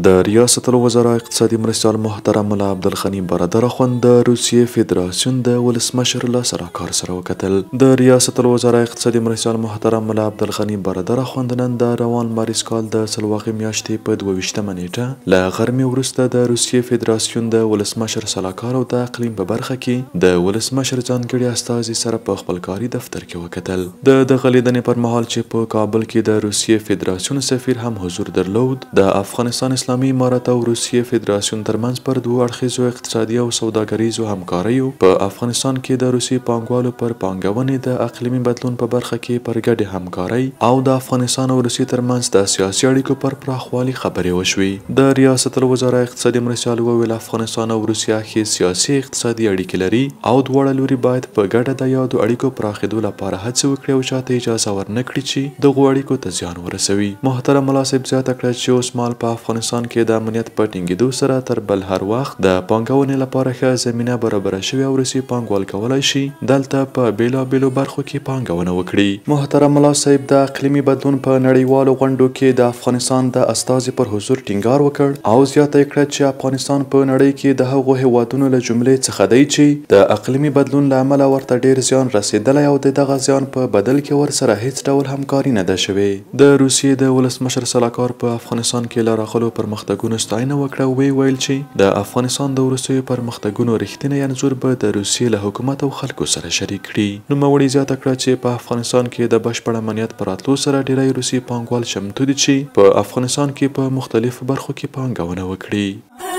د ریاست الوزرا اقتصادي مرستیال محترم ملا عبدالغني برادر اخوند د روسیې فدراسیون د ولسمشر له سلاکار سره وکتل. د ریاست الوزرا اقتصادي مرستیال محترم ملا عبدالغني برادر اخوند نن د روان مارچ کال د سلواغې میاشتې په 22مه نیټه له غرمې وروسته د روسیې فدراسیون د ولسمشر سلاکار او د اقلیم په برخه کې د ولسمشر ځانګړي استازي سره په خپل کاري دفتر کې وکتل. د دغه لیدنې پر مهال چې په کابل کې د روسیې فدراسیون سفیر هم حضور درلود، د افغانستان اسلامي امارت او روسیې فدراسیون ترمنځ پر دوه اړخیزو اقتصادي او سوداګریزو همکاریو په افغانستان کې د روسي پانګوالو پر پانګونې د اقلیمي بدلون په برخه کې پر ګډې همکارۍ او د افغانستان او روسیې ترمنځ د سیاسي اړیکو پر پراخوالي خبرې وشوې. د ریاست الوزرا اقتصادي مرستیال وویل افغانستان او روسیه ښې سیاسي اقتصادي اړیکې لري او دواړه لوري باید په ګډه د یادو اړیکو پراخېدو لپاره هڅې وکړي او چاته اجازه ورنه کړي چې دغو اړیکو ته زیان ورسوي. محترم ملا صاحب زیاته کړه چې اوس مهال په افغانستان کې د امنیت په ټینګېدو سره تر بل هر وخت د پانګونې لپاره ښه زمینه برابره شوې او روسي پانګوال کولی شي دلته په بېلابېلو برخو کې پانګونه وکړي. محترم ملا صاحب د اقلیمي بدلون په نړیوالو غونډو کې د افغانستان د استازي پر حضور ټینګار وکړ او زیاته یې کړه چې افغانستان په نړۍ کې د هغو هیوادونو له جملې څخه دی چې د اقلیمي بدلون له امله ورته ډېر زیان رسېدلی او د دغه زیان په بدل کې ورسره هیڅ ډول همکاري نه ده شوې. د روسیې د ولسمشر سلاکار په افغانستان کې له راغلو پرمختګونو ستاینه وکړه او ویل چې د افغانستان د وروستیو پرمختګونو رښتینی انځور به د روسیې له حکومت او خلکو سره شریک کړي. نوموړي زیاته کړه چې په افغانستان کې د بشپړ امنیت په راتلو سره ډیری روسي پانګوال چمتو دي چې په افغانستان کې په مختلفو برخو کې پانګونه وکړي.